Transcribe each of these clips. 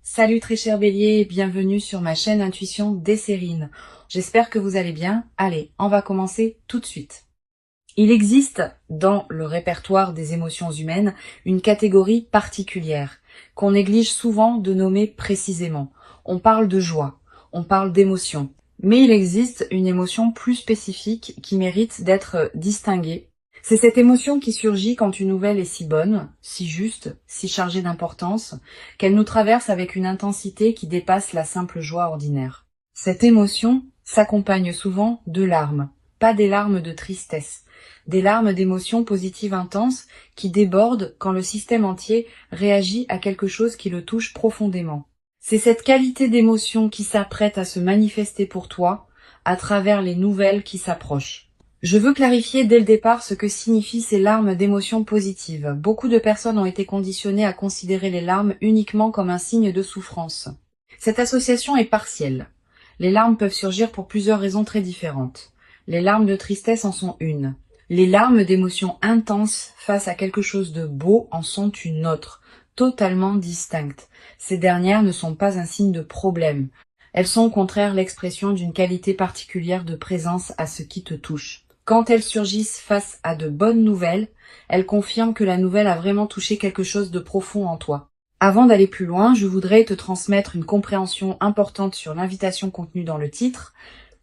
Salut très cher Bélier, bienvenue sur ma chaîne Intuition Desserine. J'espère que vous allez bien. Allez, on va commencer tout de suite. Il existe dans le répertoire des émotions humaines une catégorie particulière qu'on néglige souvent de nommer précisément. On parle de joie, on parle d'émotion. Mais il existe une émotion plus spécifique qui mérite d'être distinguée. C'est cette émotion qui surgit quand une nouvelle est si bonne, si juste, si chargée d'importance, qu'elle nous traverse avec une intensité qui dépasse la simple joie ordinaire. Cette émotion s'accompagne souvent de larmes, pas des larmes de tristesse, des larmes d'émotions positives intenses qui débordent quand le système entier réagit à quelque chose qui le touche profondément. C'est cette qualité d'émotion qui s'apprête à se manifester pour toi à travers les nouvelles qui s'approchent. Je veux clarifier dès le départ ce que signifient ces larmes d'émotions positives. Beaucoup de personnes ont été conditionnées à considérer les larmes uniquement comme un signe de souffrance. Cette association est partielle. Les larmes peuvent surgir pour plusieurs raisons très différentes. Les larmes de tristesse en sont une. Les larmes d'émotions intenses face à quelque chose de beau en sont une autre, totalement distincte. Ces dernières ne sont pas un signe de problème. Elles sont au contraire l'expression d'une qualité particulière de présence à ce qui te touche. Quand elles surgissent face à de bonnes nouvelles, elles confirment que la nouvelle a vraiment touché quelque chose de profond en toi. Avant d'aller plus loin, je voudrais te transmettre une compréhension importante sur l'invitation contenue dans le titre.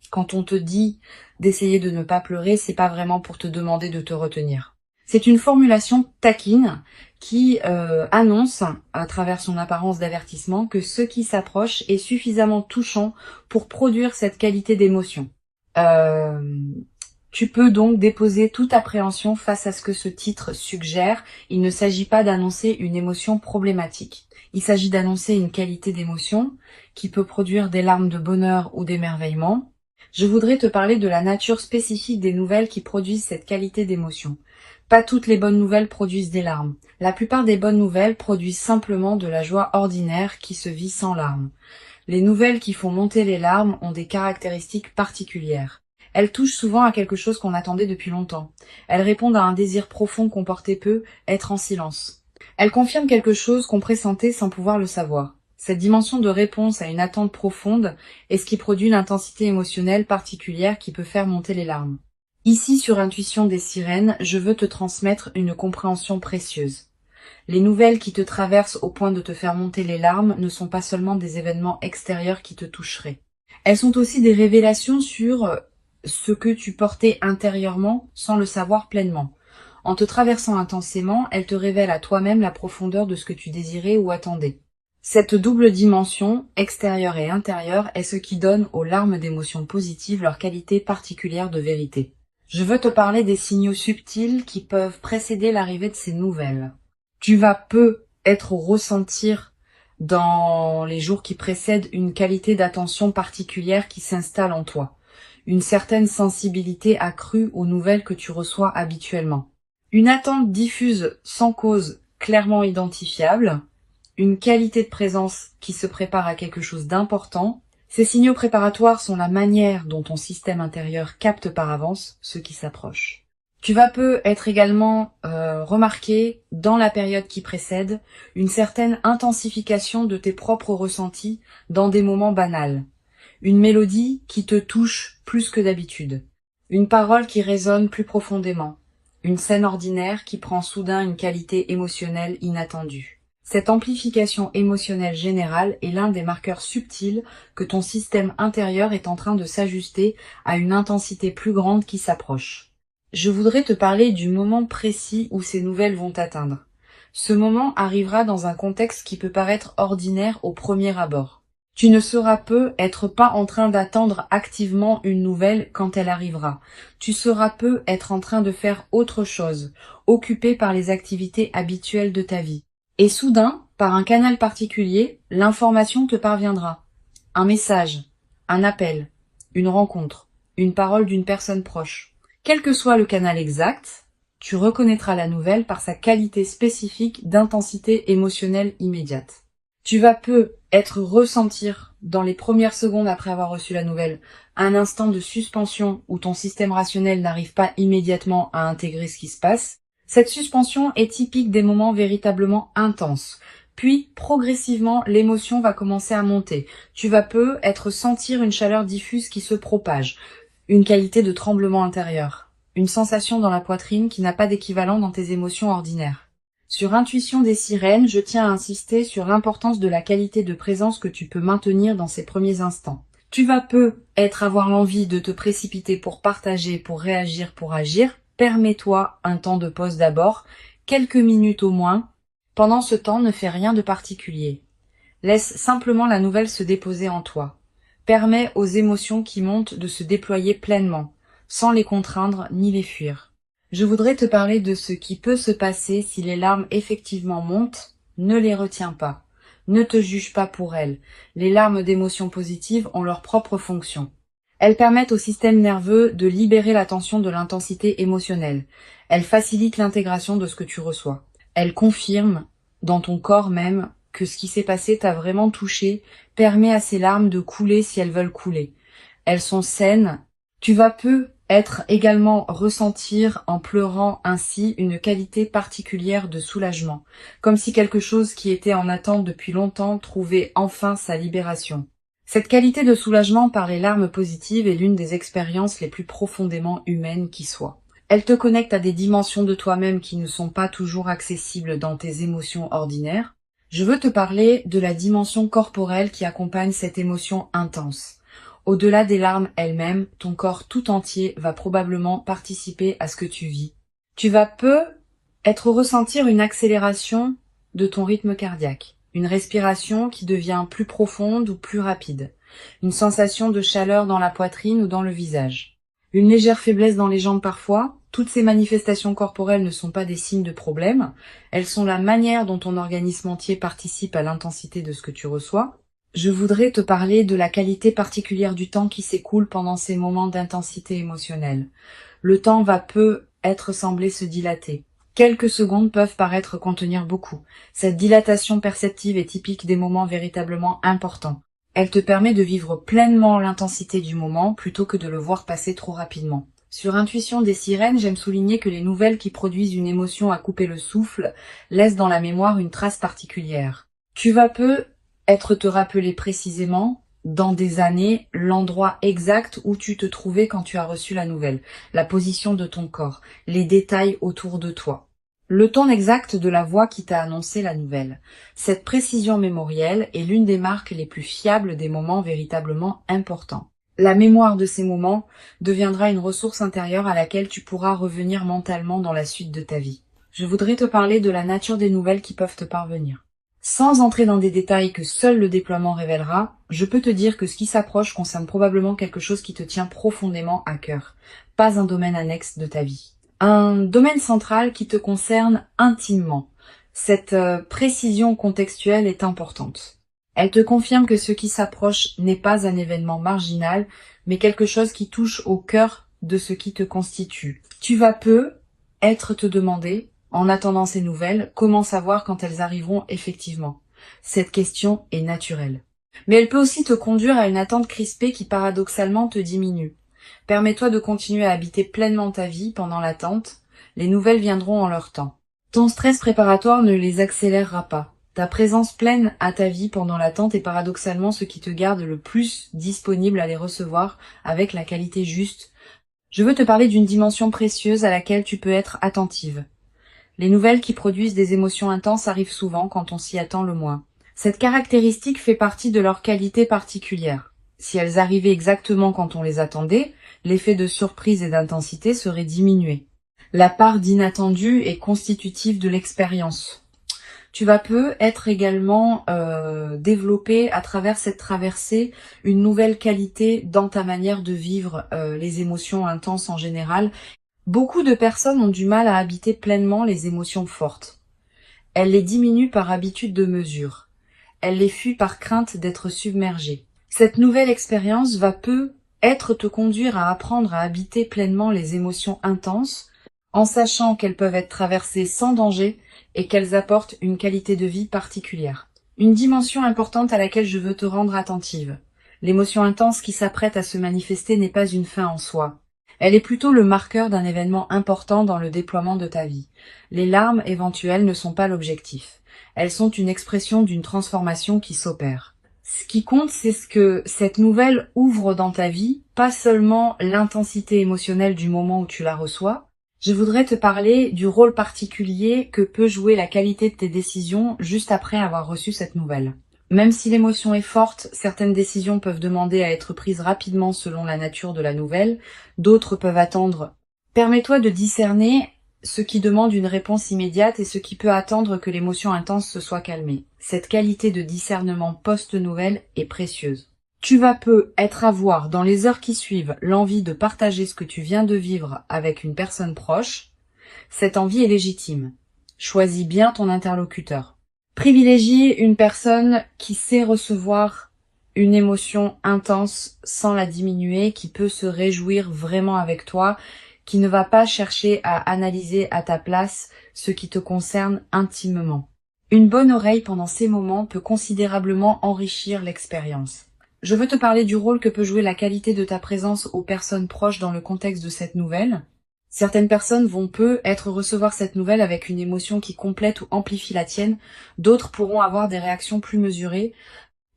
Quand on te dit d'essayer de ne pas pleurer, c'est pas vraiment pour te demander de te retenir. C'est une formulation taquine qui annonce, à travers son apparence d'avertissement, que ce qui s'approche est suffisamment touchant pour produire cette qualité d'émotion. Tu peux donc déposer toute appréhension face à ce que ce titre suggère. Il ne s'agit pas d'annoncer une émotion problématique. Il s'agit d'annoncer une qualité d'émotion qui peut produire des larmes de bonheur ou d'émerveillement. Je voudrais te parler de la nature spécifique des nouvelles qui produisent cette qualité d'émotion. Pas toutes les bonnes nouvelles produisent des larmes. La plupart des bonnes nouvelles produisent simplement de la joie ordinaire qui se vit sans larmes. Les nouvelles qui font monter les larmes ont des caractéristiques particulières. Elles touchent souvent à quelque chose qu'on attendait depuis longtemps. Elles répondent à un désir profond qu'on portait peu, être en silence. Elles confirment quelque chose qu'on pressentait sans pouvoir le savoir. Cette dimension de réponse à une attente profonde est ce qui produit une intensité émotionnelle particulière qui peut faire monter les larmes. Ici, sur Intuition des Sirènes, je veux te transmettre une compréhension précieuse. Les nouvelles qui te traversent au point de te faire monter les larmes ne sont pas seulement des événements extérieurs qui te toucheraient. Elles sont aussi des révélations sur ce que tu portais intérieurement sans le savoir pleinement. En te traversant intensément, elles te révèlent à toi-même la profondeur de ce que tu désirais ou attendais. Cette double dimension, extérieure et intérieure, est ce qui donne aux larmes d'émotions positives leur qualité particulière de vérité. Je veux te parler des signaux subtils qui peuvent précéder l'arrivée de ces nouvelles. Tu vas peu ressentir dans les jours qui précèdent une qualité d'attention particulière qui s'installe en toi. Une certaine sensibilité accrue aux nouvelles que tu reçois habituellement. Une attente diffuse sans cause clairement identifiable. Une qualité de présence qui se prépare à quelque chose d'important. Ces signaux préparatoires sont la manière dont ton système intérieur capte par avance ce qui s'approche. Tu vas peu être également remarqué dans la période qui précède une certaine intensification de tes propres ressentis dans des moments banals. Une mélodie qui te touche plus que d'habitude. Une parole qui résonne plus profondément. Une scène ordinaire qui prend soudain une qualité émotionnelle inattendue. Cette amplification émotionnelle générale est l'un des marqueurs subtils que ton système intérieur est en train de s'ajuster à une intensité plus grande qui s'approche. Je voudrais te parler du moment précis où ces nouvelles vont t'atteindre. Ce moment arrivera dans un contexte qui peut paraître ordinaire au premier abord. Tu ne seras peu être pas en train d'attendre activement une nouvelle quand elle arrivera. Tu seras peu être en train de faire autre chose, occupé par les activités habituelles de ta vie. Et soudain, par un canal particulier, l'information te parviendra. Un message, un appel, une rencontre, une parole d'une personne proche. Quel que soit le canal exact, tu reconnaîtras la nouvelle par sa qualité spécifique d'intensité émotionnelle immédiate. Tu vas peu ressentir dans les premières secondes après avoir reçu la nouvelle un instant de suspension où ton système rationnel n'arrive pas immédiatement à intégrer ce qui se passe. Cette suspension est typique des moments véritablement intenses, Puis, progressivement, l'émotion va commencer à monter. Tu vas sentir une chaleur diffuse qui se propage, une qualité de tremblement intérieur, une sensation dans la poitrine qui n'a pas d'équivalent dans tes émotions ordinaires. Sur Intuition des sirènes, je tiens à insister sur l'importance de la qualité de présence que tu peux maintenir dans ces premiers instants. Tu vas avoir l'envie de te précipiter pour partager, pour réagir, pour agir. Permets-toi un temps de pause d'abord, quelques minutes au moins. Pendant ce temps, ne fais rien de particulier. Laisse simplement la nouvelle se déposer en toi. Permets aux émotions qui montent de se déployer pleinement, sans les contraindre ni les fuir. Je voudrais te parler de ce qui peut se passer si les larmes effectivement montent. Ne les retiens pas. Ne te juge pas pour elles. Les larmes d'émotions positives ont leur propre fonction. Elles permettent au système nerveux de libérer la tension de l'intensité émotionnelle. Elles facilitent l'intégration de ce que tu reçois. Elles confirment, dans ton corps même, que ce qui s'est passé t'a vraiment touché, permet à ces larmes de couler si elles veulent couler. Elles sont saines. Tu vas également ressentir en pleurant ainsi une qualité particulière de soulagement, comme si quelque chose qui était en attente depuis longtemps trouvait enfin sa libération. Cette qualité de soulagement par les larmes positives est l'une des expériences les plus profondément humaines qui soient. Elle te connecte à des dimensions de toi-même qui ne sont pas toujours accessibles dans tes émotions ordinaires. Je veux te parler de la dimension corporelle qui accompagne cette émotion intense. Au-delà des larmes elles-mêmes, ton corps tout entier va probablement participer à ce que tu vis. Tu vas ressentir une accélération de ton rythme cardiaque, une respiration qui devient plus profonde ou plus rapide, une sensation de chaleur dans la poitrine ou dans le visage, une légère faiblesse dans les jambes parfois. Toutes ces manifestations corporelles ne sont pas des signes de problème, elles sont la manière dont ton organisme entier participe à l'intensité de ce que tu reçois. Je voudrais te parler de la qualité particulière du temps qui s'écoule pendant ces moments d'intensité émotionnelle. Le temps sembler se dilater. Quelques secondes peuvent paraître contenir beaucoup. Cette dilatation perceptive est typique des moments véritablement importants. Elle te permet de vivre pleinement l'intensité du moment plutôt que de le voir passer trop rapidement. Sur Intuition des sirènes, j'aime souligner que les nouvelles qui produisent une émotion à couper le souffle laissent dans la mémoire une trace particulière. Tu vas te rappeler précisément, dans des années, l'endroit exact où tu te trouvais quand tu as reçu la nouvelle, la position de ton corps, les détails autour de toi, le ton exact de la voix qui t'a annoncé la nouvelle. Cette précision mémorielle est l'une des marques les plus fiables des moments véritablement importants. La mémoire de ces moments deviendra une ressource intérieure à laquelle tu pourras revenir mentalement dans la suite de ta vie. Je voudrais te parler de la nature des nouvelles qui peuvent te parvenir. Sans entrer dans des détails que seul le déploiement révélera, je peux te dire que ce qui s'approche concerne probablement quelque chose qui te tient profondément à cœur, pas un domaine annexe de ta vie. Un domaine central qui te concerne intimement. Cette précision contextuelle est importante. Elle te confirme que ce qui s'approche n'est pas un événement marginal, mais quelque chose qui touche au cœur de ce qui te constitue. Tu vas te demander, en attendant ces nouvelles, comment savoir quand elles arriveront effectivement? Cette question est naturelle. Mais elle peut aussi te conduire à une attente crispée qui paradoxalement te diminue. Permets-toi de continuer à habiter pleinement ta vie pendant l'attente. Les nouvelles viendront en leur temps. Ton stress préparatoire ne les accélérera pas. Ta présence pleine à ta vie pendant l'attente est paradoxalement ce qui te garde le plus disponible à les recevoir avec la qualité juste. Je veux te parler d'une dimension précieuse à laquelle tu peux être attentive. Les nouvelles qui produisent des émotions intenses arrivent souvent quand on s'y attend le moins. Cette caractéristique fait partie de leur qualité particulière. Si elles arrivaient exactement quand on les attendait, l'effet de surprise et d'intensité serait diminué. La part d'inattendu est constitutive de l'expérience. Tu vas être également développer à travers cette traversée une nouvelle qualité dans ta manière de vivre les émotions intenses en général. Beaucoup de personnes ont du mal à habiter pleinement les émotions fortes. Elles les diminuent par habitude de mesure. Elles les fuient par crainte d'être submergées. Cette nouvelle expérience va te conduire à apprendre à habiter pleinement les émotions intenses, en sachant qu'elles peuvent être traversées sans danger et qu'elles apportent une qualité de vie particulière. Une dimension importante à laquelle je veux te rendre attentive. L'émotion intense qui s'apprête à se manifester n'est pas une fin en soi. Elle est plutôt le marqueur d'un événement important dans le déploiement de ta vie. Les larmes éventuelles ne sont pas l'objectif. Elles sont une expression d'une transformation qui s'opère. Ce qui compte, c'est ce que cette nouvelle ouvre dans ta vie, pas seulement l'intensité émotionnelle du moment où tu la reçois. Je voudrais te parler du rôle particulier que peut jouer la qualité de tes décisions juste après avoir reçu cette nouvelle. Même si l'émotion est forte, certaines décisions peuvent demander à être prises rapidement selon la nature de la nouvelle, d'autres peuvent attendre. Permets-toi de discerner ce qui demande une réponse immédiate et ce qui peut attendre que l'émotion intense se soit calmée. Cette qualité de discernement post-nouvelle est précieuse. Tu vas peu être à voir dans les heures qui suivent l'envie de partager ce que tu viens de vivre avec une personne proche. Cette envie est légitime. Choisis bien ton interlocuteur. Privilégie une personne qui sait recevoir une émotion intense sans la diminuer, qui peut se réjouir vraiment avec toi, qui ne va pas chercher à analyser à ta place ce qui te concerne intimement. Une bonne oreille pendant ces moments peut considérablement enrichir l'expérience. Je veux te parler du rôle que peut jouer la qualité de ta présence aux personnes proches dans le contexte de cette nouvelle. Certaines personnes vont recevoir cette nouvelle avec une émotion qui complète ou amplifie la tienne, d'autres pourront avoir des réactions plus mesurées.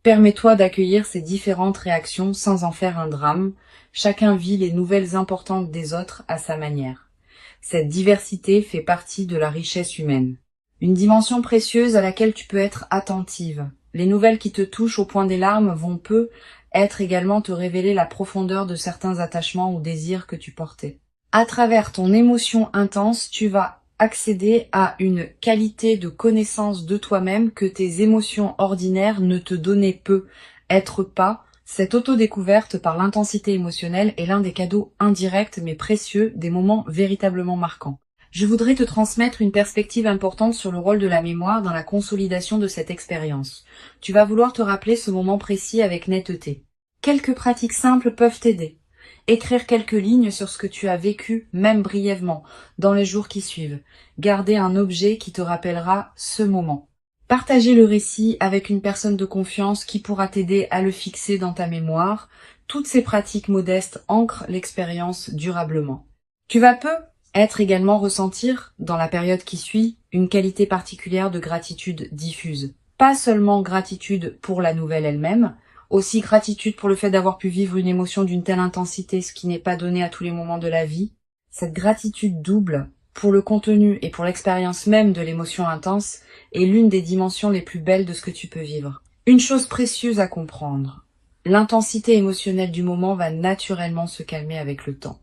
Permets-toi d'accueillir ces différentes réactions sans en faire un drame. Chacun vit les nouvelles importantes des autres à sa manière. Cette diversité fait partie de la richesse humaine. Une dimension précieuse à laquelle tu peux être attentive. Les nouvelles qui te touchent au point des larmes vont être également te révéler la profondeur de certains attachements ou désirs que tu portais. À travers ton émotion intense, tu vas accéder à une qualité de connaissance de toi-même que tes émotions ordinaires ne te donnaient peu. Cette autodécouverte par l'intensité émotionnelle est l'un des cadeaux indirects mais précieux des moments véritablement marquants. Je voudrais te transmettre une perspective importante sur le rôle de la mémoire dans la consolidation de cette expérience. Tu vas vouloir te rappeler ce moment précis avec netteté. Quelques pratiques simples peuvent t'aider. Écrire quelques lignes sur ce que tu as vécu, même brièvement, dans les jours qui suivent. Garder un objet qui te rappellera ce moment. Partager le récit avec une personne de confiance qui pourra t'aider à le fixer dans ta mémoire. Toutes ces pratiques modestes ancrent l'expérience durablement. Tu vas être également ressentir, dans la période qui suit, une qualité particulière de gratitude diffuse. Pas seulement gratitude pour la nouvelle elle-même, aussi gratitude pour le fait d'avoir pu vivre une émotion d'une telle intensité, ce qui n'est pas donné à tous les moments de la vie. Cette gratitude double, pour le contenu et pour l'expérience même de l'émotion intense, est l'une des dimensions les plus belles de ce que tu peux vivre. Une chose précieuse à comprendre, l'intensité émotionnelle du moment va naturellement se calmer avec le temps.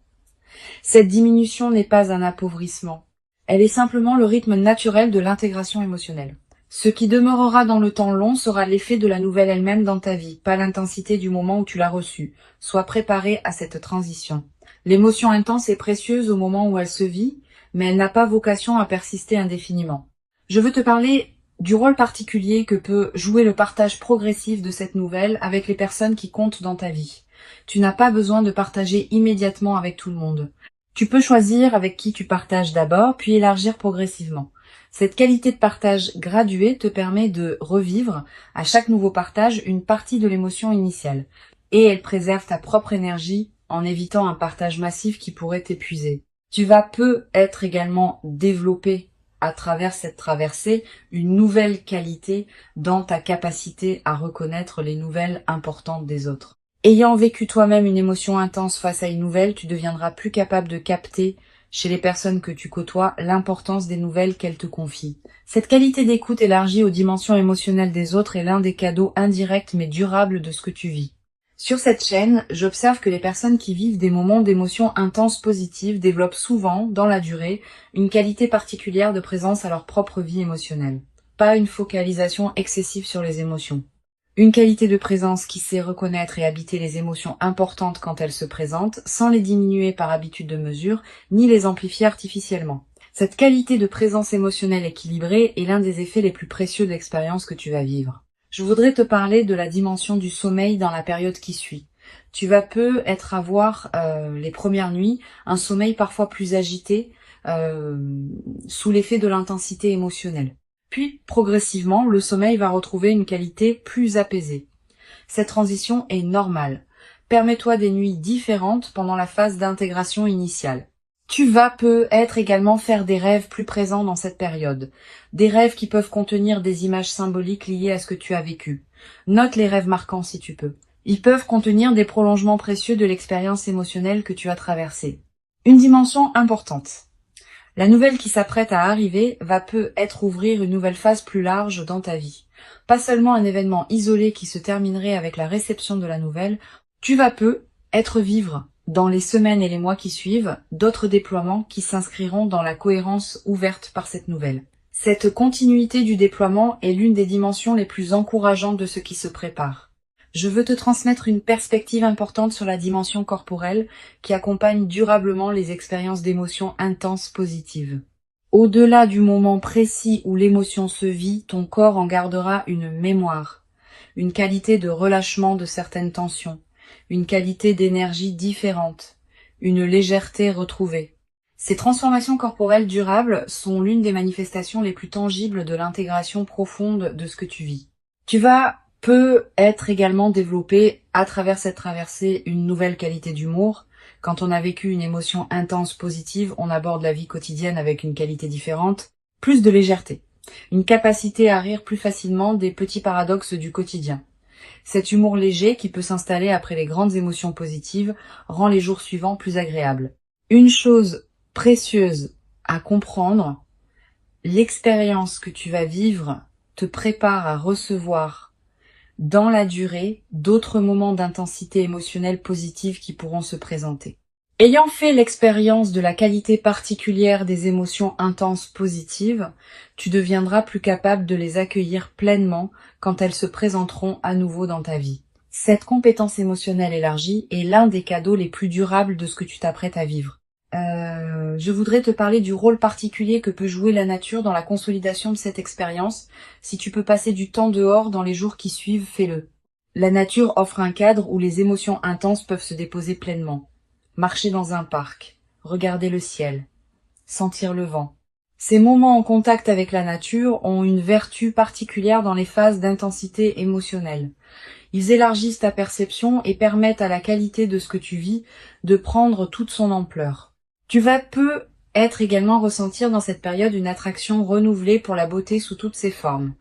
Cette diminution n'est pas un appauvrissement, elle est simplement le rythme naturel de l'intégration émotionnelle. Ce qui demeurera dans le temps long sera l'effet de la nouvelle elle-même dans ta vie, pas l'intensité du moment où tu l'as reçue. Sois préparé à cette transition. L'émotion intense est précieuse au moment où elle se vit, mais elle n'a pas vocation à persister indéfiniment. Je veux te parler du rôle particulier que peut jouer le partage progressif de cette nouvelle avec les personnes qui comptent dans ta vie. Tu n'as pas besoin de partager immédiatement avec tout le monde. Tu peux choisir avec qui tu partages d'abord, puis élargir progressivement. Cette qualité de partage graduée te permet de revivre à chaque nouveau partage une partie de l'émotion initiale. Et elle préserve ta propre énergie en évitant un partage massif qui pourrait t'épuiser. Tu vas être également développé à travers cette traversée une nouvelle qualité dans ta capacité à reconnaître les nouvelles importantes des autres. Ayant vécu toi-même une émotion intense face à une nouvelle, tu deviendras plus capable de capter chez les personnes que tu côtoies l'importance des nouvelles qu'elles te confient. Cette qualité d'écoute élargie aux dimensions émotionnelles des autres est l'un des cadeaux indirects mais durables de ce que tu vis. Sur cette chaîne, j'observe que les personnes qui vivent des moments d'émotions intenses positives développent souvent, dans la durée, une qualité particulière de présence à leur propre vie émotionnelle. Pas une focalisation excessive sur les émotions. Une qualité de présence qui sait reconnaître et habiter les émotions importantes quand elles se présentent, sans les diminuer par habitude de mesure, ni les amplifier artificiellement. Cette qualité de présence émotionnelle équilibrée est l'un des effets les plus précieux de l'expérience que tu vas vivre. Je voudrais te parler de la dimension du sommeil dans la période qui suit. Tu vas avoir les premières nuits, un sommeil parfois plus agité, sous l'effet de l'intensité émotionnelle. Puis, progressivement, le sommeil va retrouver une qualité plus apaisée. Cette transition est normale. Permets-toi des nuits différentes pendant la phase d'intégration initiale. Tu vas peut-être également faire des rêves plus présents dans cette période. Des rêves qui peuvent contenir des images symboliques liées à ce que tu as vécu. Note les rêves marquants si tu peux. Ils peuvent contenir des prolongements précieux de l'expérience émotionnelle que tu as traversée. Une dimension importante. La nouvelle qui s'apprête à arriver va peut-être ouvrir une nouvelle phase plus large dans ta vie. Pas seulement un événement isolé qui se terminerait avec la réception de la nouvelle, tu vas peut-être vivre dans les semaines et les mois qui suivent, d'autres déploiements qui s'inscriront dans la cohérence ouverte par cette nouvelle. Cette continuité du déploiement est l'une des dimensions les plus encourageantes de ce qui se prépare. Je veux te transmettre une perspective importante sur la dimension corporelle qui accompagne durablement les expériences d'émotions intenses positives. Au-delà du moment précis où l'émotion se vit, ton corps en gardera une mémoire, une qualité de relâchement de certaines tensions, une qualité d'énergie différente, une légèreté retrouvée. Ces transformations corporelles durables sont l'une des manifestations les plus tangibles de l'intégration profonde de ce que tu vis. Tu vas peut-être également développer à travers cette traversée une nouvelle qualité d'humour. Quand on a vécu une émotion intense positive, on aborde la vie quotidienne avec une qualité différente, plus de légèreté, une capacité à rire plus facilement des petits paradoxes du quotidien. Cet humour léger qui peut s'installer après les grandes émotions positives rend les jours suivants plus agréables. Une chose précieuse à comprendre, l'expérience que tu vas vivre te prépare à recevoir dans la durée d'autres moments d'intensité émotionnelle positive qui pourront se présenter. Ayant fait l'expérience de la qualité particulière des émotions intenses positives, tu deviendras plus capable de les accueillir pleinement quand elles se présenteront à nouveau dans ta vie. Cette compétence émotionnelle élargie est l'un des cadeaux les plus durables de ce que tu t'apprêtes à vivre. Je voudrais te parler du rôle particulier que peut jouer la nature dans la consolidation de cette expérience. Si tu peux passer du temps dehors dans les jours qui suivent, fais-le. La nature offre un cadre où les émotions intenses peuvent se déposer pleinement. Marcher dans un parc, regarder le ciel, sentir le vent. Ces moments en contact avec la nature ont une vertu particulière dans les phases d'intensité émotionnelle. Ils élargissent ta perception et permettent à la qualité de ce que tu vis de prendre toute son ampleur. Tu vas peut-être également ressentir dans cette période une attraction renouvelée pour la beauté sous toutes ses formes.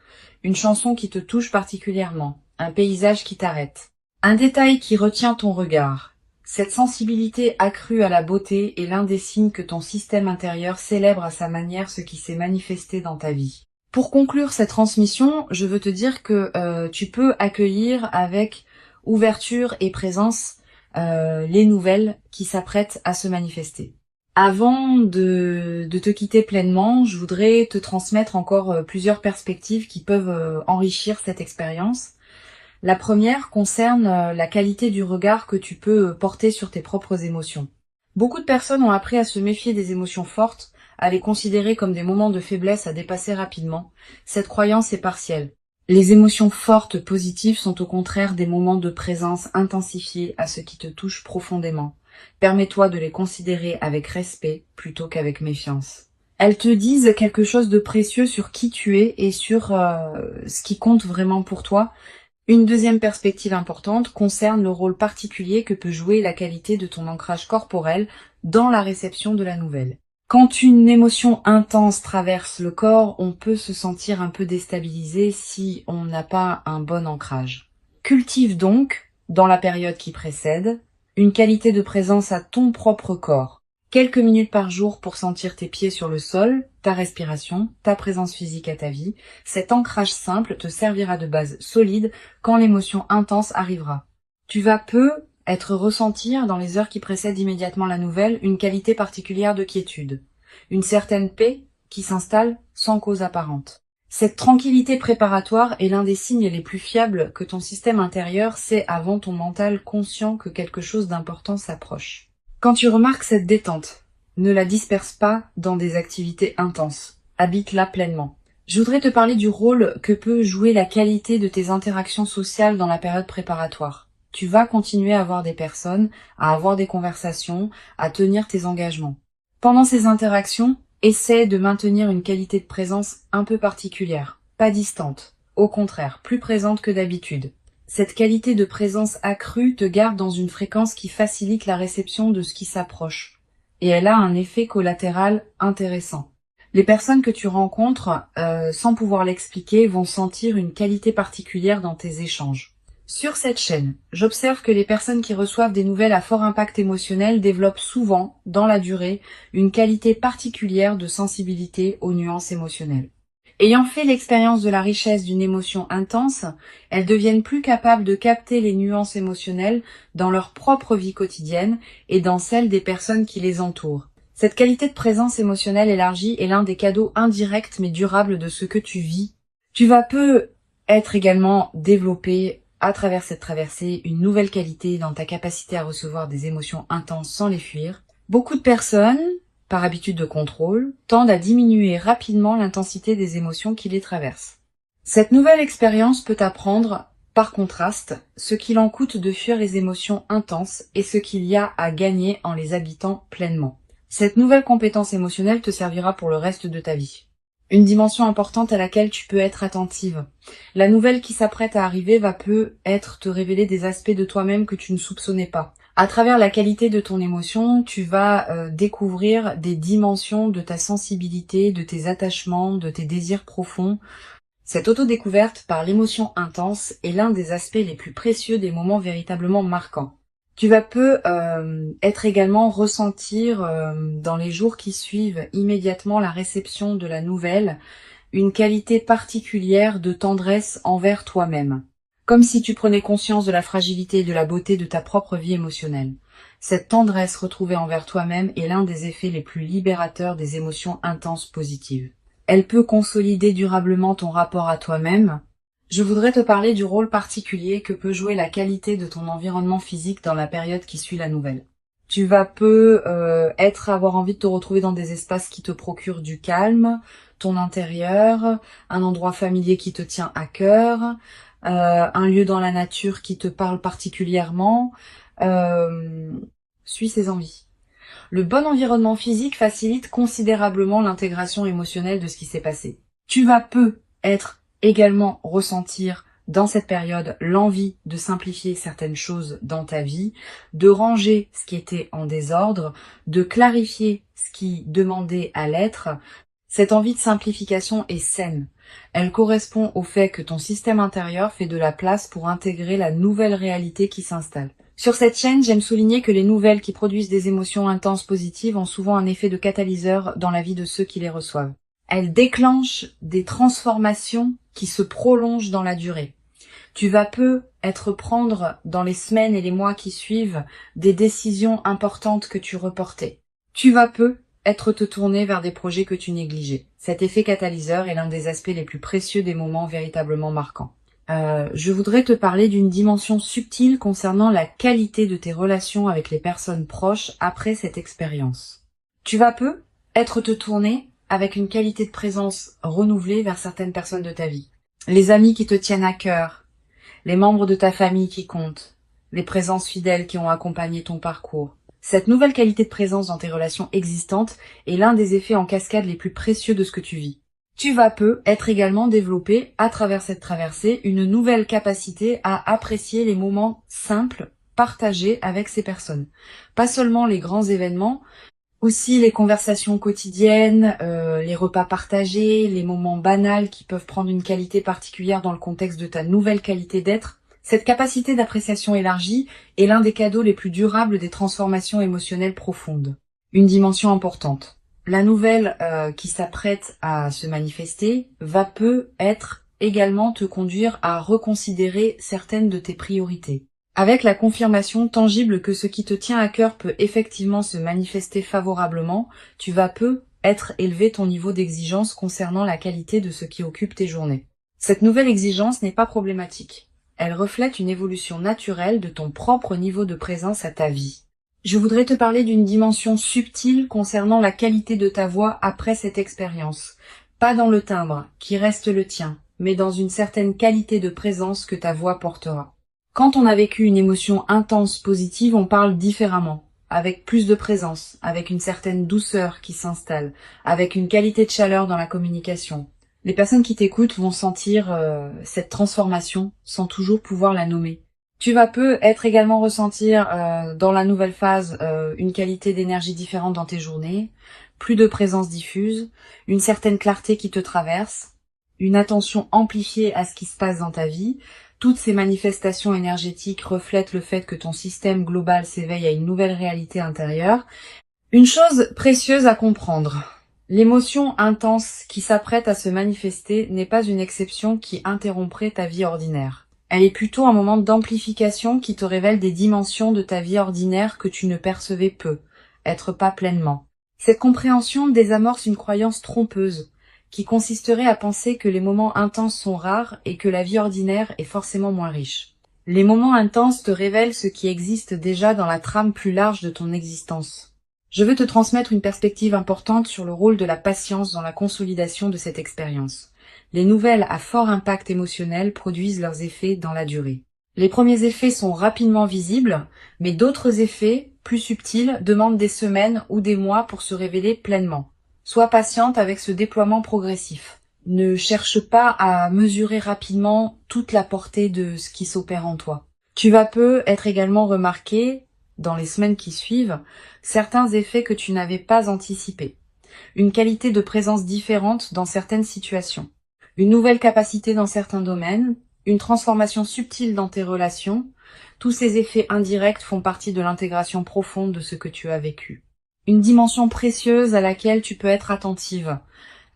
Une chanson qui te touche particulièrement, un paysage qui t'arrête, un détail qui retient ton regard. Cette sensibilité accrue à la beauté est l'un des signes que ton système intérieur célèbre à sa manière ce qui s'est manifesté dans ta vie. Pour conclure cette transmission, je veux te dire que tu peux accueillir avec ouverture et présence les nouvelles qui s'apprêtent à se manifester. Avant de te quitter pleinement, je voudrais te transmettre encore plusieurs perspectives qui peuvent enrichir cette expérience. La première concerne la qualité du regard que tu peux porter sur tes propres émotions. Beaucoup de personnes ont appris à se méfier des émotions fortes, à les considérer comme des moments de faiblesse à dépasser rapidement. Cette croyance est partielle. Les émotions fortes positives sont au contraire des moments de présence intensifiés à ce qui te touche profondément. Permets-toi de les considérer avec respect plutôt qu'avec méfiance. Elles te disent quelque chose de précieux sur qui tu es et sur ce qui compte vraiment pour toi. Une deuxième perspective importante concerne le rôle particulier que peut jouer la qualité de ton ancrage corporel dans la réception de la nouvelle. Quand une émotion intense traverse le corps, on peut se sentir un peu déstabilisé si on n'a pas un bon ancrage. Cultive donc, dans la période qui précède, une qualité de présence à ton propre corps. Quelques minutes par jour pour sentir tes pieds sur le sol, ta respiration, ta présence physique à ta vie. Cet ancrage simple te servira de base solide quand l'émotion intense arrivera. Tu vas peut-être ressentir dans les heures qui précèdent immédiatement la nouvelle une qualité particulière de quiétude, une certaine paix qui s'installe sans cause apparente. Cette tranquillité préparatoire est l'un des signes les plus fiables que ton système intérieur sait avant ton mental conscient que quelque chose d'important s'approche. Quand tu remarques cette détente, ne la disperse pas dans des activités intenses. Habite-la pleinement. Je voudrais te parler du rôle que peut jouer la qualité de tes interactions sociales dans la période préparatoire. Tu vas continuer à voir des personnes, à avoir des conversations, à tenir tes engagements. Pendant ces interactions, essaie de maintenir une qualité de présence un peu particulière, pas distante, au contraire, plus présente que d'habitude. Cette qualité de présence accrue te garde dans une fréquence qui facilite la réception de ce qui s'approche et elle a un effet collatéral intéressant. Les personnes que tu rencontres, sans pouvoir l'expliquer, vont sentir une qualité particulière dans tes échanges. Sur cette chaîne, j'observe que les personnes qui reçoivent des nouvelles à fort impact émotionnel développent souvent, dans la durée, une qualité particulière de sensibilité aux nuances émotionnelles. Ayant fait l'expérience de la richesse d'une émotion intense, elles deviennent plus capables de capter les nuances émotionnelles dans leur propre vie quotidienne et dans celle des personnes qui les entourent. Cette qualité de présence émotionnelle élargie est l'un des cadeaux indirects mais durables de ce que tu vis. Tu vas peu être également développé à travers cette traversée une nouvelle qualité dans ta capacité à recevoir des émotions intenses sans les fuir. Beaucoup de personnes, par habitude de contrôle, tendent à diminuer rapidement l'intensité des émotions qui les traversent. Cette nouvelle expérience peut t'apprendre, par contraste, ce qu'il en coûte de fuir les émotions intenses et ce qu'il y a à gagner en les habitant pleinement. Cette nouvelle compétence émotionnelle te servira pour le reste de ta vie. Une dimension importante à laquelle tu peux être attentive. La nouvelle qui s'apprête à arriver va peut-être te révéler des aspects de toi-même que tu ne soupçonnais pas. À travers la qualité de ton émotion, tu vas découvrir des dimensions de ta sensibilité, de tes attachements, de tes désirs profonds. Cette autodécouverte par l'émotion intense est l'un des aspects les plus précieux des moments véritablement marquants. Tu vas être également ressentir dans les jours qui suivent immédiatement la réception de la nouvelle une qualité particulière de tendresse envers toi-même, comme si tu prenais conscience de la fragilité et de la beauté de ta propre vie émotionnelle. Cette tendresse retrouvée envers toi-même est l'un des effets les plus libérateurs des émotions intenses positives. Elle peut consolider durablement ton rapport à toi-même. Je voudrais te parler du rôle particulier que peut jouer la qualité de ton environnement physique dans la période qui suit la nouvelle. Tu vas avoir envie de te retrouver dans des espaces qui te procurent du calme, ton intérieur, un endroit familier qui te tient à cœur, un lieu dans la nature qui te parle particulièrement. Suis ces envies. Le bon environnement physique facilite considérablement l'intégration émotionnelle de ce qui s'est passé. Tu vas également ressentir dans cette période l'envie de simplifier certaines choses dans ta vie, de ranger ce qui était en désordre, de clarifier ce qui demandait à l'être. Cette envie de simplification est saine. Elle correspond au fait que ton système intérieur fait de la place pour intégrer la nouvelle réalité qui s'installe. Sur cette chaîne, j'aime souligner que les nouvelles qui produisent des émotions intenses positives ont souvent un effet de catalyseur dans la vie de ceux qui les reçoivent. Elles déclenchent des transformations qui se prolongent dans la durée. Tu vas prendre dans les semaines et les mois qui suivent des décisions importantes que tu reportais. Tu vas te tourner vers des projets que tu négligeais. Cet effet catalyseur est l'un des aspects les plus précieux des moments véritablement marquants. Je voudrais te parler d'une dimension subtile concernant la qualité de tes relations avec les personnes proches après cette expérience. Tu vas te tourner avec une qualité de présence renouvelée vers certaines personnes de ta vie. Les amis qui te tiennent à cœur, les membres de ta famille qui comptent, les présences fidèles qui ont accompagné ton parcours. Cette nouvelle qualité de présence dans tes relations existantes est l'un des effets en cascade les plus précieux de ce que tu vis. Tu vas être également développé, à travers cette traversée, une nouvelle capacité à apprécier les moments simples partagés avec ces personnes. Pas seulement les grands événements, aussi les conversations quotidiennes, les repas partagés, les moments banals qui peuvent prendre une qualité particulière dans le contexte de ta nouvelle qualité d'être. Cette capacité d'appréciation élargie est l'un des cadeaux les plus durables des transformations émotionnelles profondes. Une dimension importante. La nouvelle qui s'apprête à se manifester va être également te conduire à reconsidérer certaines de tes priorités. Avec la confirmation tangible que ce qui te tient à cœur peut effectivement se manifester favorablement, tu vas élever ton niveau d'exigence concernant la qualité de ce qui occupe tes journées. Cette nouvelle exigence n'est pas problématique. Elle reflète une évolution naturelle de ton propre niveau de présence à ta vie. Je voudrais te parler d'une dimension subtile concernant la qualité de ta voix après cette expérience. Pas dans le timbre, qui reste le tien, mais dans une certaine qualité de présence que ta voix portera. Quand on a vécu une émotion intense positive, on parle différemment, avec plus de présence, avec une certaine douceur qui s'installe, avec une qualité de chaleur dans la communication. Les personnes qui t'écoutent vont sentir cette transformation sans toujours pouvoir la nommer. Tu vas être également ressentir dans la nouvelle phase une qualité d'énergie différente dans tes journées, plus de présence diffuse, une certaine clarté qui te traverse, une attention amplifiée à ce qui se passe dans ta vie. Toutes ces manifestations énergétiques reflètent le fait que ton système global s'éveille à une nouvelle réalité intérieure. Une chose précieuse à comprendre. L'émotion intense qui s'apprête à se manifester n'est pas une exception qui interromprait ta vie ordinaire. Elle est plutôt un moment d'amplification qui te révèle des dimensions de ta vie ordinaire que tu ne percevais peu, être pas pleinement. Cette compréhension désamorce une croyance trompeuse, qui consisterait à penser que les moments intenses sont rares et que la vie ordinaire est forcément moins riche. Les moments intenses te révèlent ce qui existe déjà dans la trame plus large de ton existence. Je veux te transmettre une perspective importante sur le rôle de la patience dans la consolidation de cette expérience. Les nouvelles à fort impact émotionnel produisent leurs effets dans la durée. Les premiers effets sont rapidement visibles, mais d'autres effets, plus subtils, demandent des semaines ou des mois pour se révéler pleinement. Sois patiente avec ce déploiement progressif. Ne cherche pas à mesurer rapidement toute la portée de ce qui s'opère en toi. Tu vas être également remarqué, dans les semaines qui suivent, certains effets que tu n'avais pas anticipés. Une qualité de présence différente dans certaines situations. Une nouvelle capacité dans certains domaines, une transformation subtile dans tes relations, tous ces effets indirects font partie de l'intégration profonde de ce que tu as vécu. Une dimension précieuse à laquelle tu peux être attentive.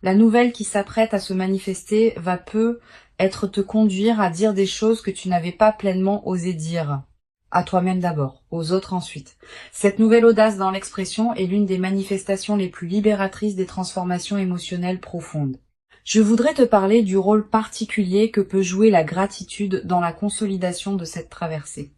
La nouvelle qui s'apprête à se manifester va te conduire à dire des choses que tu n'avais pas pleinement osé dire. À toi-même d'abord, aux autres ensuite. Cette nouvelle audace dans l'expression est l'une des manifestations les plus libératrices des transformations émotionnelles profondes. Je voudrais te parler du rôle particulier que peut jouer la gratitude dans la consolidation de cette traversée.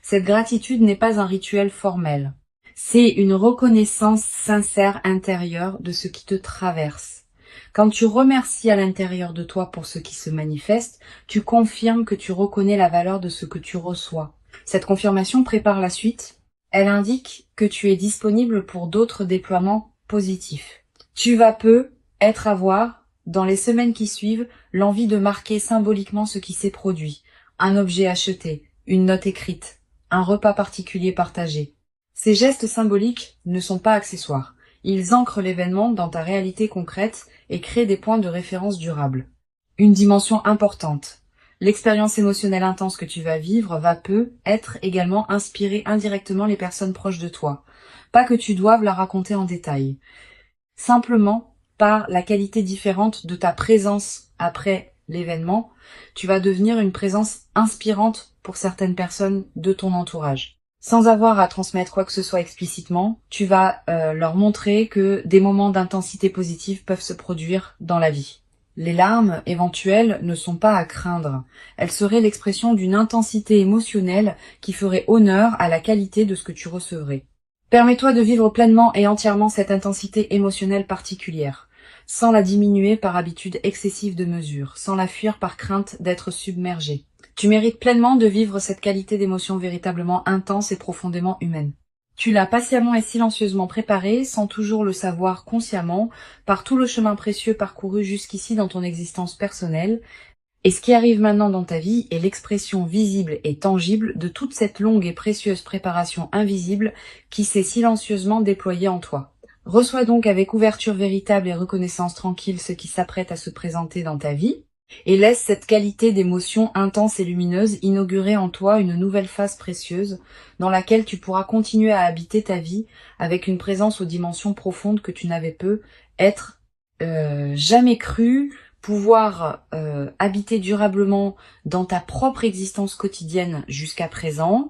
Cette gratitude n'est pas un rituel formel. C'est une reconnaissance sincère intérieure de ce qui te traverse. Quand tu remercies à l'intérieur de toi pour ce qui se manifeste, tu confirmes que tu reconnais la valeur de ce que tu reçois. Cette confirmation prépare la suite. Elle indique que tu es disponible pour d'autres déploiements positifs. Tu vas avoir, dans les semaines qui suivent, l'envie de marquer symboliquement ce qui s'est produit. Un objet acheté, une note écrite, un repas particulier partagé. Ces gestes symboliques ne sont pas accessoires. Ils ancrent l'événement dans ta réalité concrète et créent des points de référence durables. Une dimension importante. L'expérience émotionnelle intense que tu vas vivre va être également inspirer indirectement les personnes proches de toi. Pas que tu doives la raconter en détail. Simplement, par la qualité différente de ta présence après l'événement, tu vas devenir une présence inspirante pour certaines personnes de ton entourage. Sans avoir à transmettre quoi que ce soit explicitement, tu vas leur montrer que des moments d'intensité positive peuvent se produire dans la vie. Les larmes éventuelles ne sont pas à craindre. Elles seraient l'expression d'une intensité émotionnelle qui ferait honneur à la qualité de ce que tu recevrais. Permets-toi de vivre pleinement et entièrement cette intensité émotionnelle particulière, sans la diminuer par habitude excessive de mesure, sans la fuir par crainte d'être submergée. Tu mérites pleinement de vivre cette qualité d'émotion véritablement intense et profondément humaine. Tu l'as patiemment et silencieusement préparée, sans toujours le savoir consciemment, par tout le chemin précieux parcouru jusqu'ici dans ton existence personnelle, et ce qui arrive maintenant dans ta vie est l'expression visible et tangible de toute cette longue et précieuse préparation invisible qui s'est silencieusement déployée en toi. Reçois donc avec ouverture véritable et reconnaissance tranquille ce qui s'apprête à se présenter dans ta vie, et laisse cette qualité d'émotion intense et lumineuse inaugurer en toi une nouvelle phase précieuse dans laquelle tu pourras continuer à habiter ta vie avec une présence aux dimensions profondes que tu n'avais jamais cru pouvoir habiter durablement dans ta propre existence quotidienne jusqu'à présent,